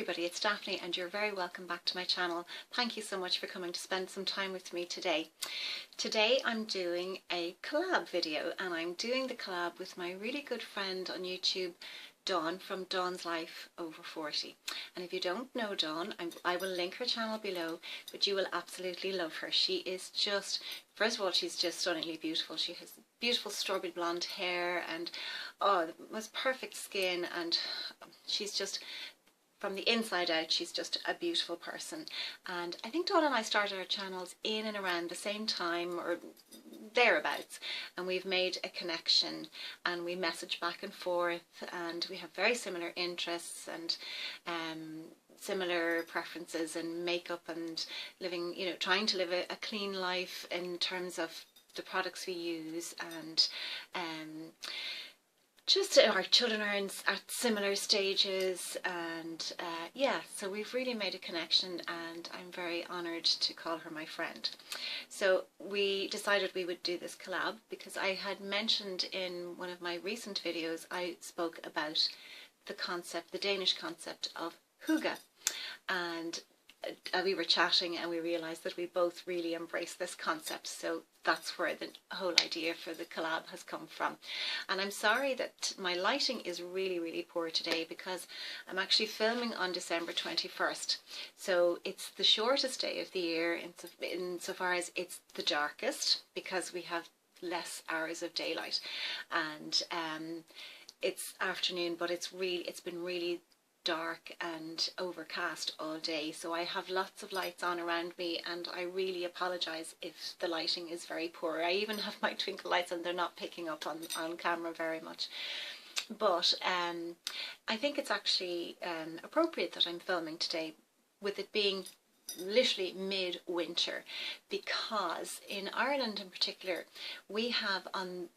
everybody, it's Daphne and you're very welcome back to my channel. Thank you so much for coming to spend some time with me today. Today I'm doing a collab video, and I'm doing the collab with my really good friend on YouTube, Dawn, from Dawn's Life Over 40. And if you don't know Dawn, I will link her channel below, but you will absolutely love her. She is just, first of all, she's just stunningly beautiful. She has beautiful strawberry blonde hair and the most perfect skin, and she's just, from the inside out, she's just a beautiful person. And I think Dawn and I started our channels in and around the same time or thereabouts, and we've made a connection and we message back and forth, and we have very similar interests and similar preferences in makeup and living, you know, trying to live a clean life in terms of the products we use, and just our children are at similar stages, and yeah, so we've really made a connection, and I'm very honoured to call her my friend. So we decided we would do this collab because I had mentioned in one of my recent videos, I spoke about the concept, the Danish concept of hygge, and we were chatting and we realised that we both really embrace this concept, so that's where the whole idea for the collab has come from. And I'm sorry that my lighting is really poor today because I'm actually filming on December 21st, so it's the shortest day of the year insofar as it's the darkest because we have less hours of daylight, and it's afternoon, but it's been really dark and overcast all day, so I have lots of lights on around me, and I really apologise if the lighting is very poor. I even have my twinkle lights and they're not picking up on camera very much, but I think it's actually appropriate that I'm filming today with it being literally mid-winter, because in Ireland in particular we have on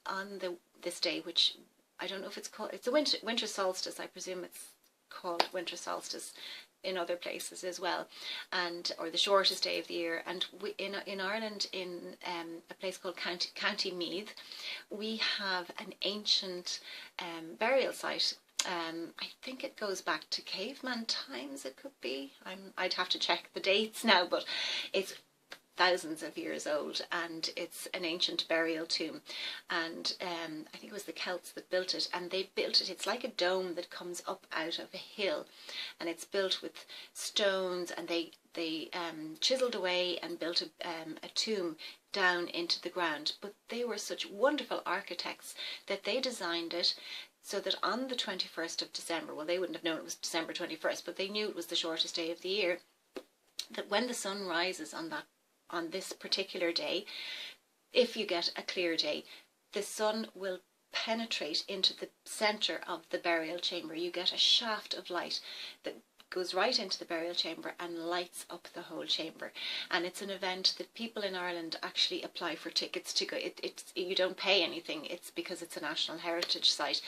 this day, which I don't know if it's called, it's a winter solstice, I presume it's called winter solstice in other places as well, and or the shortest day of the year. And we in Ireland, in a place called County Meath, we have an ancient burial site. I think it goes back to caveman times, it could be. I'd have to check the dates now, but it's thousands of years old, and it's an ancient burial tomb, and I think it was the Celts that built it, and they built it, it's like a dome that comes up out of a hill, and it's built with stones, and they chiselled away and built a tomb down into the ground. But they were such wonderful architects that they designed it so that on the 21st of December, well, they wouldn't have known it was December 21st, but they knew it was the shortest day of the year, that when the sun rises on this particular day, if you get a clear day, the sun will penetrate into the centre of the burial chamber. You get a shaft of light that goes right into the burial chamber and lights up the whole chamber. And it's an event that people in Ireland actually apply for tickets to go. You don't pay anything. It's because it's a National Heritage Site.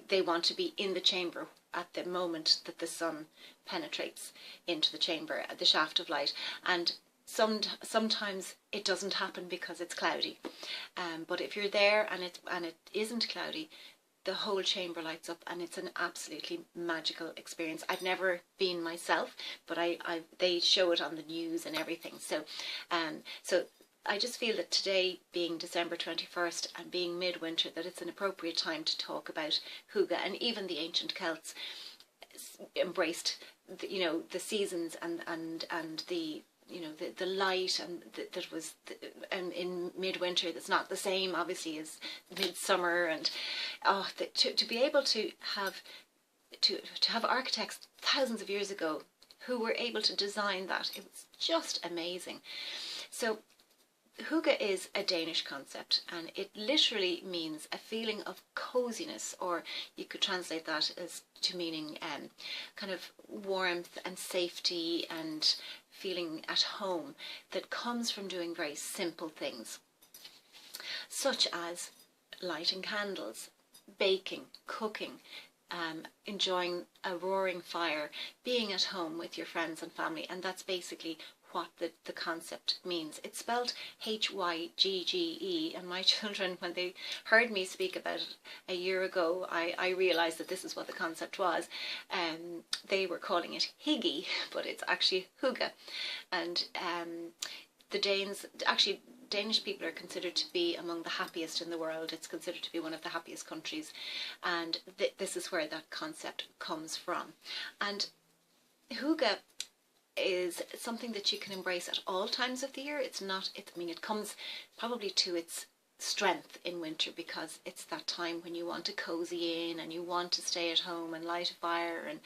They want to be in the chamber at the moment that the sun penetrates into the chamber, the shaft of light. And sometimes it doesn't happen because it's cloudy, but if you're there and it isn't cloudy, the whole chamber lights up, and it's an absolutely magical experience. I've never been myself, but they show it on the news and everything. So so I just feel that today, being December 21st and being midwinter, that it's an appropriate time to talk about hygge. And even the ancient Celts embraced the seasons and the the light, and that was in midwinter. That's not the same obviously as midsummer, and to be able to have architects thousands of years ago who were able to design that, it was just amazing. So hygge is a Danish concept, and it literally means a feeling of coziness, or you could translate that as to meaning kind of warmth and safety and feeling at home, that comes from doing very simple things, such as lighting candles, baking, cooking, enjoying a roaring fire, being at home with your friends and family. And that's basically what the concept means. It's spelled Hygge, and my children, when they heard me speak about it a year ago, I realised that this is what the concept was. They were calling it Hygge, but it's actually Hygge. And the Danes, actually Danish people are considered to be among the happiest in the world. It's considered to be one of the happiest countries, and this is where that concept comes from. And Hygge is something that you can embrace at all times of the year. It's not, I mean, it comes probably to its strength in winter, because it's that time when you want to cozy in and you want to stay at home and light a fire and,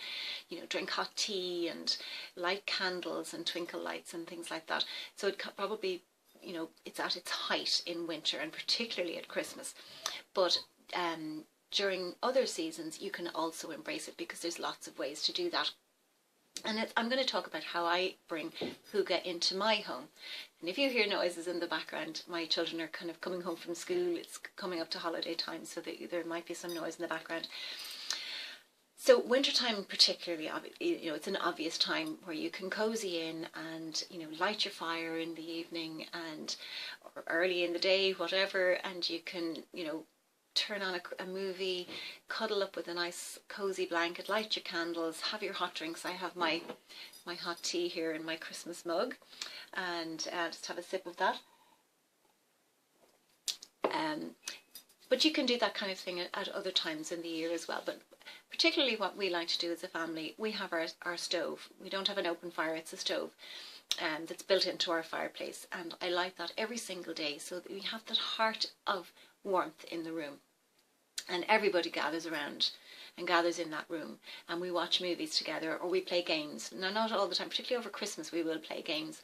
you know, drink hot tea and light candles and twinkle lights and things like that. So it probably, you know, it's at its height in winter, and particularly at Christmas. But during other seasons you can also embrace it, because there's lots of ways to do that. And I'm going to talk about how I bring Hygge into my home. And if you hear noises in the background, my children are kind of coming home from school. It's coming up to holiday time, so that there might be some noise in the background. So wintertime particularly, you know, it's an obvious time where you can cozy in and, you know, light your fire in the evening and or early in the day, whatever, and you can, you know, turn on a movie, cuddle up with a nice cozy blanket, light your candles, have your hot drinks. I have my hot tea here in my Christmas mug, and just have a sip of that. But you can do that kind of thing at other times in the year as well. But particularly what we like to do as a family, we have our stove. We don't have an open fire, it's a stove that's built into our fireplace, and I light that every single day so that we have that heart of warmth in the room, and everybody gathers around and gathers in that room, and we watch movies together, or we play games. Now, not all the time, particularly over Christmas we will play games.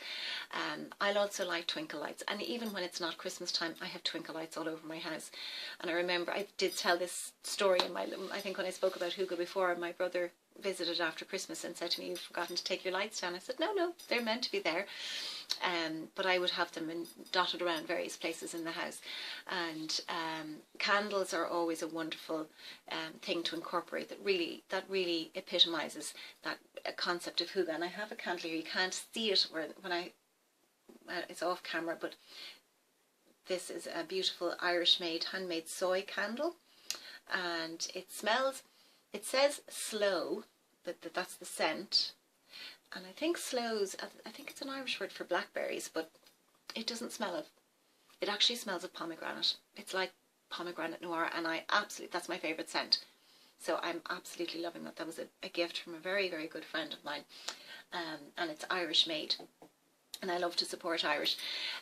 I'll also light twinkle lights, and even when it's not Christmas time, I have twinkle lights all over my house. And I remember I did tell this story in I think when I spoke about Hygge before, my brother visited after Christmas and said to me, "You've forgotten to take your lights down." I said, no, they're meant to be there. But I would have them dotted around various places in the house. And candles are always a wonderful thing to incorporate that really epitomizes that concept of Hygge. And I have a candle here. You can't see it when it's off camera, but this is a beautiful Irish-made handmade soy candle, and it smells. It says slow, that's the scent. And I think sloes, I think it's an Irish word for blackberries, but it doesn't smell of, it actually smells of pomegranate. It's like pomegranate noir, and that's my favourite scent. So I'm absolutely loving that. That was a gift from a very, very good friend of mine, and it's Irish made, and I love to support Irish.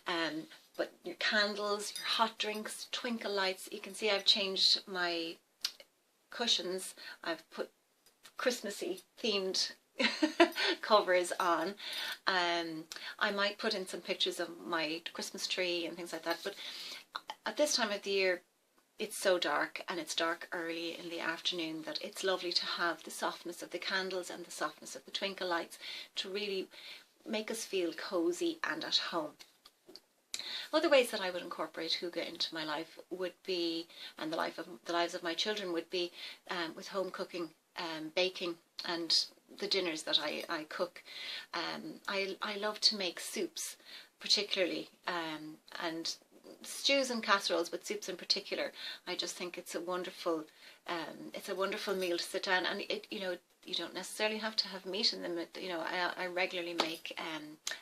But your candles, your hot drinks, twinkle lights, you can see I've changed my cushions. I've put Christmassy themed covers on. I might put in some pictures of my Christmas tree and things like that, but at this time of the year it's so dark, and it's dark early in the afternoon, that it's lovely to have the softness of the candles and the softness of the twinkle lights to really make us feel cozy and at home. Other ways that I would incorporate Hygge into my life would be, and the lives of my children, would be with home cooking, baking, and the dinners that I cook. I love to make soups, particularly, and stews and casseroles, but soups in particular. I just think it's a wonderful meal to sit down, and you don't necessarily have to have meat in them. I regularly make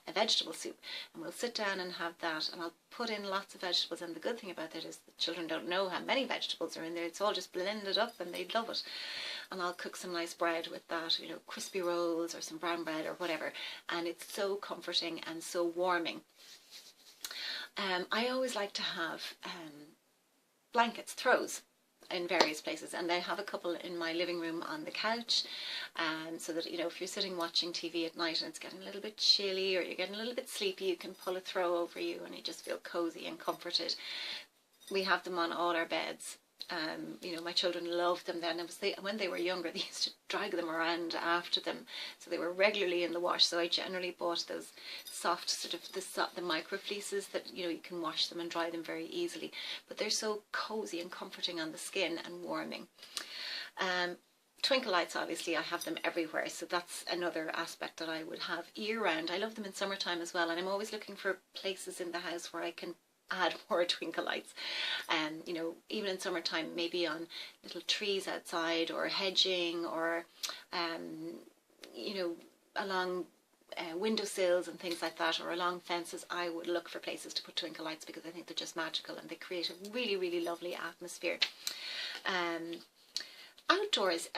a vegetable soup, and we'll sit down and have that, and I'll put in lots of vegetables, and the good thing about that is the children don't know how many vegetables are in there. It's all just blended up, and they love it. And I'll cook some nice bread with that, crispy rolls or some brown bread or whatever, and it's so comforting and so warming. I always like to have blankets, throws, in various places, and I have a couple in my living room on the couch, so that if you're sitting watching TV at night and it's getting a little bit chilly or you're getting a little bit sleepy, you can pull a throw over you and you just feel cozy and comforted. We have them on all our beds. My children loved them then. When they were younger, they used to drag them around after them, so they were regularly in the wash. So I generally bought those soft the micro fleeces that you can wash them and dry them very easily, but they're so cozy and comforting on the skin and warming. Twinkle lights, obviously, I have them everywhere, so that's another aspect that I would have year round. I love them in summertime as well, and I'm always looking for places in the house where I can add more twinkle lights. You know, even in summertime, maybe on little trees outside, or hedging, or you know, along windowsills and things like that, or along fences. I would look for places to put twinkle lights because I think they're just magical and they create a really, really lovely atmosphere. Outdoors,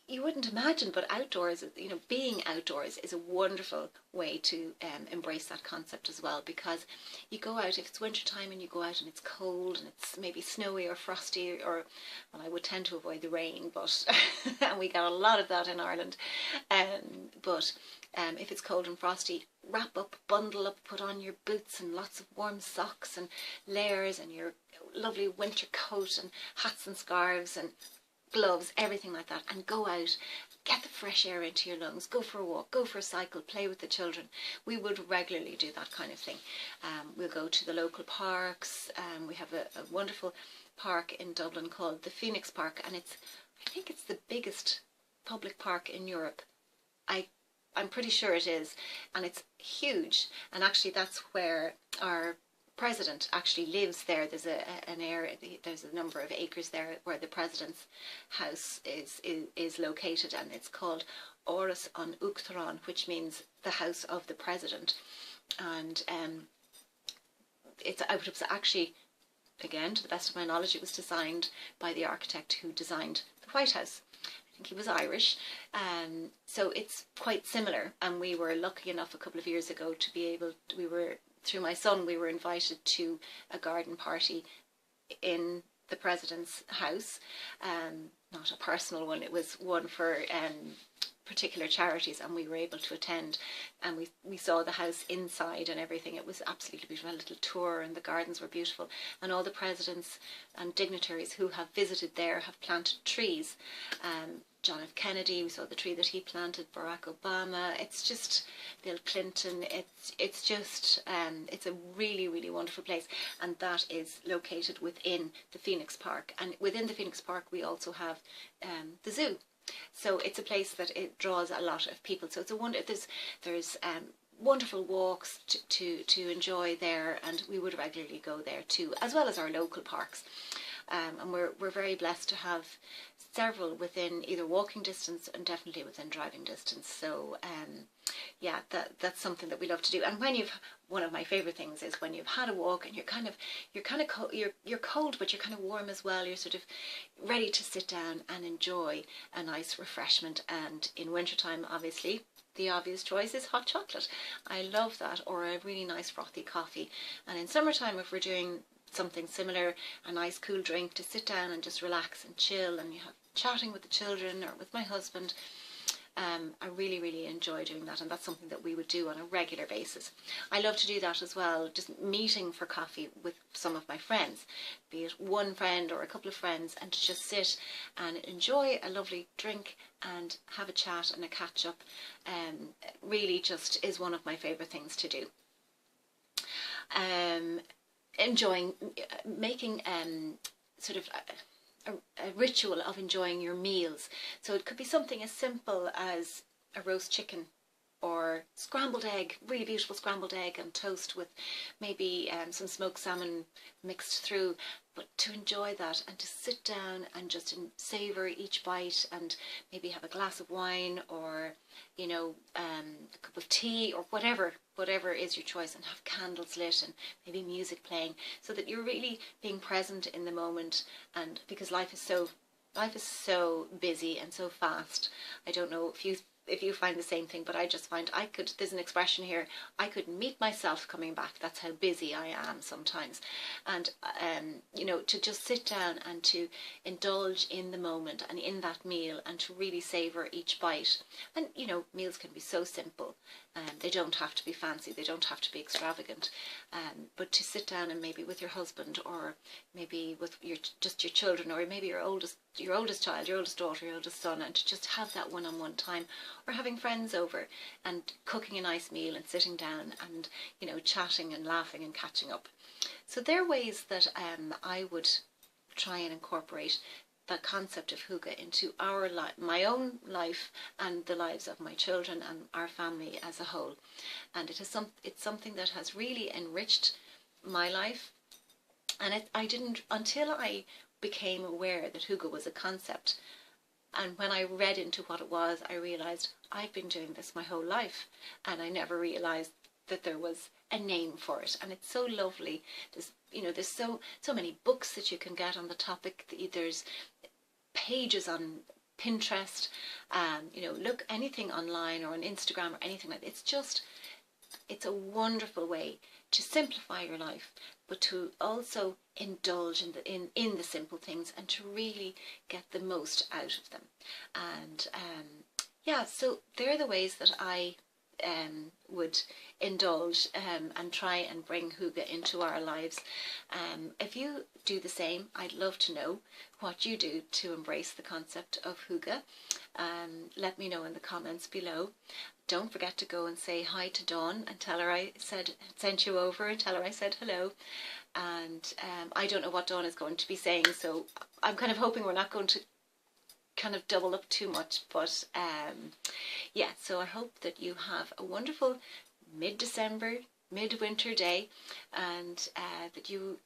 you wouldn't imagine, but outdoors, you know, being outdoors is a wonderful way to embrace that concept as well, because you go out, if it's winter time and you go out and it's cold and it's maybe snowy or frosty, or, well, I would tend to avoid the rain, but and we got a lot of that in Ireland, but if it's cold and frosty, wrap up, bundle up, put on your boots and lots of warm socks and layers and your lovely winter coat and hats and scarves and gloves, everything like that, and go out, get the fresh air into your lungs, go for a walk, go for a cycle, play with the children. We would regularly do that kind of thing. We'll go to the local parks. We have a wonderful park in Dublin called the Phoenix Park, and I think it's the biggest public park in Europe. I'm pretty sure it is, and it's huge, and actually that's where our president actually lives there. There's an area, there's a number of acres there where the president's house is located, and it's called Áras an Uachtaráin, which means the house of the president. And it's actually, again, to the best of my knowledge, it was designed by the architect who designed the White House. I think he was Irish, so it's quite similar. And we were lucky enough a couple of years ago to be able, through my son, we were invited to a garden party in the president's house. Not a personal one, it was one for particular charities, and we were able to attend, and we saw the house inside and everything. It was absolutely beautiful, a little tour, and the gardens were beautiful, and all the presidents and dignitaries who have visited there have planted trees. John F. Kennedy, we saw the tree that he planted, Barack Obama, it's just Bill Clinton, it's just, it's a really, really wonderful place, and that is located within the Phoenix Park. And within the Phoenix Park we also have the zoo. So it's a place that it draws a lot of people. So it's a wonder. There's wonderful walks to enjoy there, and we would regularly go there too, as well as our local parks. And we're very blessed to have several within either walking distance and definitely within driving distance. So yeah, that's something that we love to do. And one of my favorite things is when you've had a walk and you're cold, but you're kind of warm as well. You're sort of ready to sit down and enjoy a nice refreshment. And in wintertime, obviously, the obvious choice is hot chocolate. I love that, or a really nice frothy coffee. And in summertime, if we're doing something similar, a nice cool drink to sit down and just relax and chill, and you have chatting with the children or with my husband. I really, really enjoy doing that, and that's something that we would do on a regular basis. I love to do that as well, just meeting for coffee with some of my friends, be it one friend or a couple of friends, and to just sit and enjoy a lovely drink and have a chat and a catch up. Really just is one of my favourite things to do. Enjoying, making sort of a ritual of enjoying your meals. So it could be something as simple as a roast chicken or scrambled egg, really beautiful scrambled egg and toast with maybe some smoked salmon mixed through. But to enjoy that and to sit down and just savour each bite, and maybe have a glass of wine, or you know, a cup of tea, or whatever is your choice, and have candles lit and maybe music playing, so that you're really being present in the moment. And because life is so busy and so fast, I don't know if you find the same thing, but I just find there's an expression here, I could meet myself coming back. That's how busy I am sometimes. And you know, to just sit down and to indulge in the moment and in that meal, and to really savour each bite. And you know, meals can be so simple, they don't have to be fancy, they don't have to be extravagant, but to sit down and maybe with your husband, or maybe with your children, or maybe your oldest child, your oldest daughter, your oldest son, and to just have that one-on-one time, or having friends over and cooking a nice meal and sitting down and, you know, chatting and laughing and catching up. So there are ways that I would try and incorporate that concept of Hygge into our life, my own life, and the lives of my children and our family as a whole. And it's something that has really enriched my life. And I didn't, until I became aware that Hygge was a concept, and when I read into what it was, I realised I've been doing this my whole life, and I never realised that there was a name for it. And it's so lovely. There's so many books that you can get on the topic. There's pages on Pinterest, look anything online or on Instagram or anything like that. It's a wonderful way to simplify your life, but to also indulge in the simple things and to really get the most out of them. And so they're the ways that I would indulge and try and bring Hygge into our lives. If you do the same, I'd love to know what you do to embrace the concept of Hygge. Let me know in the comments below. Don't forget to go and say hi to Dawn and tell her I sent you over, and tell her I said hello. And I don't know what Dawn is going to be saying, so I'm kind of hoping we're not going to kind of double up too much. But so I hope that you have a wonderful mid-December, midwinter day, and that you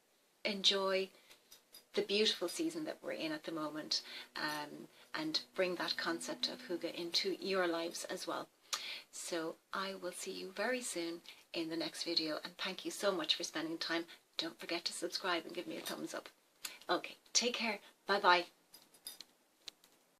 enjoy the beautiful season that we're in at the moment, and bring that concept of Hygge into your lives as well. So I will see you very soon in the next video, and thank you so much for spending time. Don't forget to subscribe and give me a thumbs up. Okay, take care. Bye bye.